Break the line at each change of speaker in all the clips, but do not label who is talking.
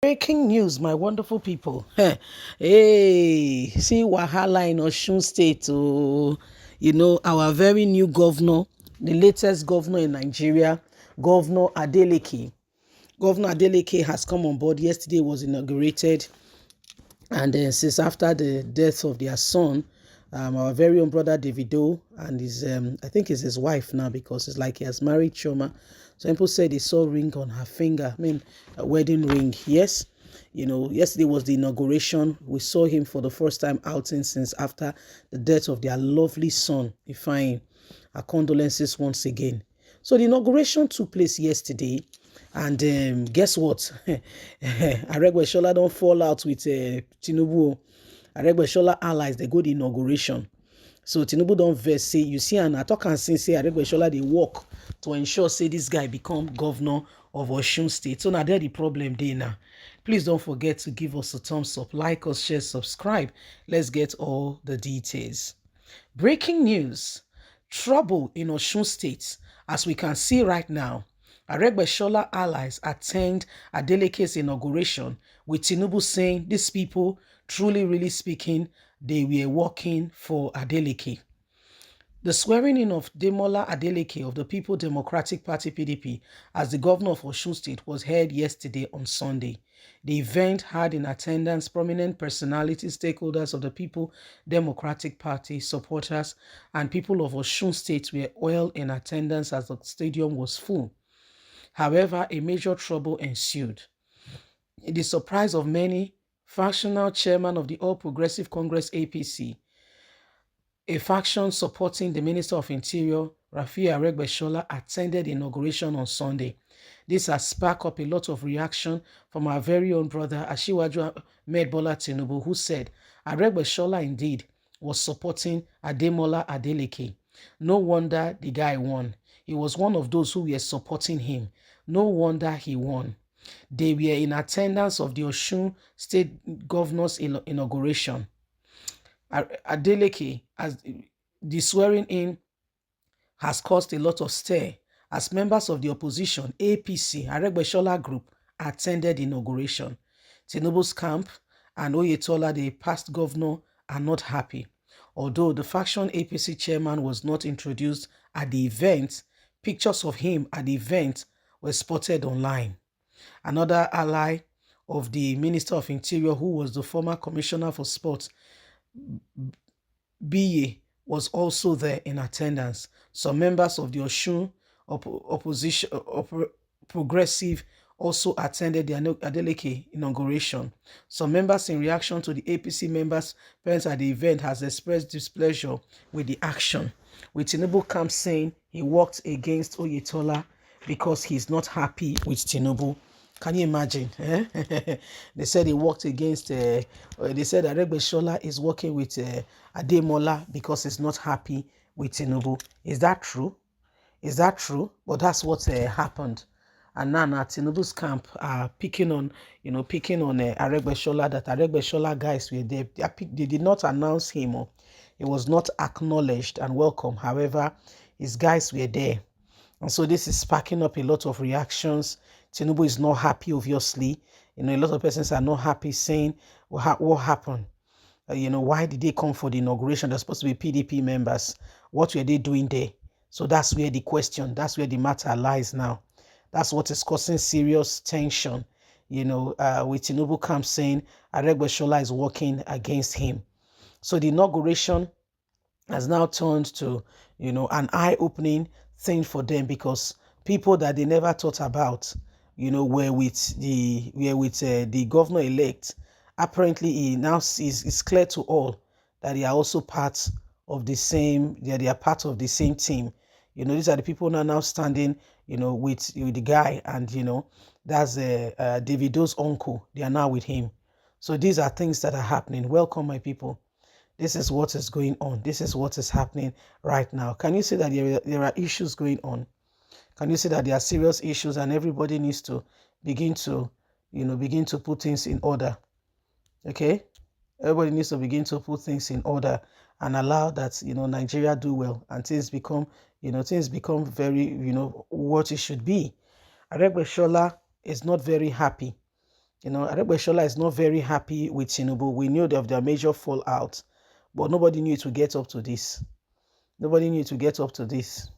Breaking news, my wonderful people. Hey, see Wahala in Osun State. Oh, our very new governor, the latest governor in Nigeria, Governor Adeleke. Governor Adeleke has come on board. Yesterday was inaugurated, and since after the death of their son, our very own brother Davido and his, I think it's his wife now because it's like he has married Choma. Some people said they saw ring on her finger. I mean, a wedding ring. Yes, yesterday was the inauguration. We saw him for the first time outing since after the death of their lovely son, Ifeanyi. Our condolences once again. So the inauguration took place yesterday. And guess what? Aregbesola don't fall out with Tinubu. Aregbesola allies, they go the inauguration. So Tinubu don't vex say, you see, and I talk and say Aregbesola, they work to ensure say this guy become governor of Osun State. So now there the problem there now. Please don't forget to give us a thumbs up, like us, share, subscribe. Let's get all the details. Breaking news. Trouble in Osun State. As we can see right now, Aregbesola allies attend Adeleke's inauguration with Tinubu saying these people, truly, really speaking, they were working for Adeleke. The swearing in of Demola Adeleke of the People Democratic Party (PDP) as the governor of Osun State was held yesterday on Sunday. The event had in attendance prominent personalities, stakeholders of the People Democratic Party, supporters, and people of Osun State were all in attendance as the stadium was full. However, a major trouble ensued. In the surprise of many, factional chairman of the All Progressive Congress (APC), a faction supporting the Minister of Interior, Rafi Aregbesola, attended the inauguration on Sunday. This has sparked up a lot of reaction from our very own brother, Asiwaju Ahmed Bola Tinubu, who said Aregbesola indeed was supporting Ademola Adeleke. No wonder the guy won. He was one of those who were supporting him. No wonder he won. They were in attendance of the Osun State Governor's inauguration. Adeleke, as the swearing in has caused a lot of stir as members of the opposition, APC, Aregbesola Group, attended the inauguration. Tinubu's camp and Oyetola, the past governor, are not happy. Although the faction APC chairman was not introduced at the event, pictures of him at the event were spotted online. Another ally of the Minister of Interior, who was the former Commissioner for Sports, BA, was also there in attendance. Some members of the Osun opposition progressive also attended the Adeleke inauguration. Some members, in reaction to the APC members present at the event, has expressed displeasure with the action, with Tinubu camp saying he worked against Oyetola because he's not happy with Tinubu. Can you imagine? They said he worked against, they said Aregbesola is working with Ademola because he's not happy with Tinubu. Is that true? Is that true? But that's what happened. And now Tinubu's camp are picking on Aregbesola, that Aregbesola guys were there. They did not announce him. Or he was not acknowledged and welcome. However, his guys were there. And so this is sparking up a lot of reactions. Tinubu is not happy, obviously. A lot of persons are not happy, saying, what happened? Why did they come for the inauguration? They're supposed to be PDP members. What were they doing there? So that's where the question, that's where the matter lies now. That's what is causing serious tension, with Tinubu camp saying Aregbesola is working against him. So the inauguration has now turned to, an eye-opening thing for them, because people that they never thought about, were with the governor-elect. Apparently, he now is clear to all that they are also part of the same. They are part of the same team. These are the people now standing, with the guy, and that's Davido's uncle. They are now with him. So these are things that are happening. Welcome, my people. This is what is going on. This is what is happening right now. Can you see that there are issues going on? Can you see that there are serious issues, and everybody needs to begin to put things in order? Okay? Everybody needs to begin to put things in order and allow that, Nigeria do well, and things become very, what it should be. Aregbesola is not very happy Adegbeshola is not very happy with Tinubu. We knew of their major fallout, but nobody knew it would get up to this. Nobody knew to get up to this.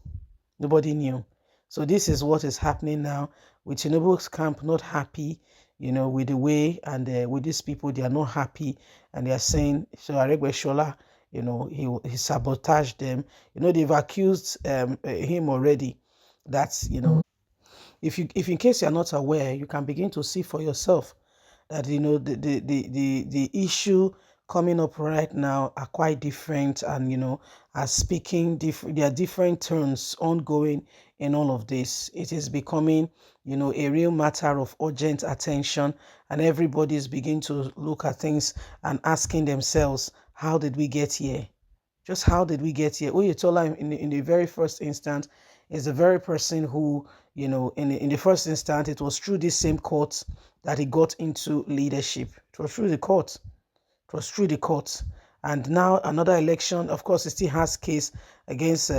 Nobody knew. So this is what is happening now with Tinubu's camp not happy, with the way, and with these people, they are not happy, and they are saying, so Aregbe he sabotaged them. They've accused him already. That's, if in case you're not aware, you can begin to see for yourself that the issue coming up right now are quite different, and are speaking different. There are different turns ongoing in all of this. It is becoming a real matter of urgent attention, and everybody is beginning to look at things and asking themselves, how did we get here? Just how did we get here? Oyetola, in the very first instance, is the very person who, in the first instance, it was through this same court that he got into leadership. It was through the court. It was through the court. And now another election, of course, it still has case against,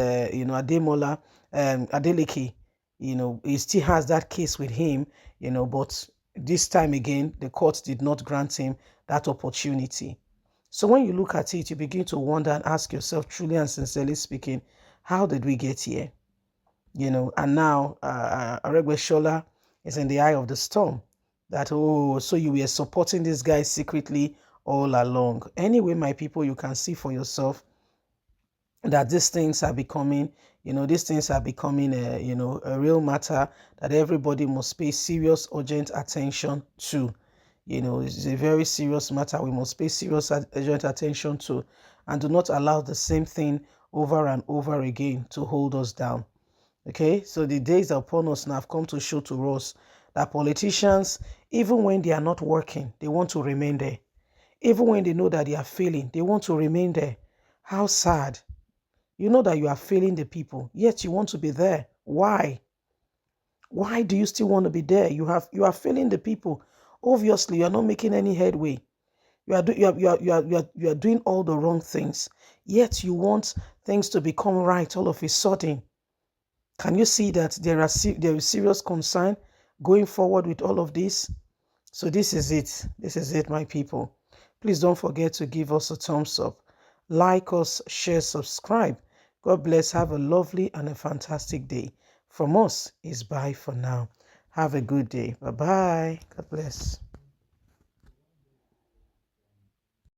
Adeleke. He still has that case with him, but this time again, the court did not grant him that opportunity. So when you look at it, you begin to wonder and ask yourself, truly and sincerely speaking, how did we get here? And now Aregbe is in the eye of the storm. That, so you were supporting this guy secretly all along. Anyway, my people, you can see for yourself that these things are becoming, a real matter that everybody must pay serious, urgent attention to. It's a very serious matter. We must pay serious, urgent attention to, and do not allow the same thing over and over again to hold us down. Okay, so the days upon us now have come to show to us that politicians, even when they are not working, they want to remain there. Even when they know that they are failing, they want to remain there. How sad. You know that you are failing the people, yet you want to be there. Why? Why do you still want to be there? You are failing the people. Obviously, you are not making any headway. You are doing all the wrong things. Yet you want things to become right all of a sudden. Can you see that there is serious concern going forward with all of this? So this is it. This is it, my people. Please don't forget to give us a thumbs up. Like us, share, subscribe. God bless. Have a lovely and a fantastic day. From us is bye for now. Have a good day. Bye-bye. God bless.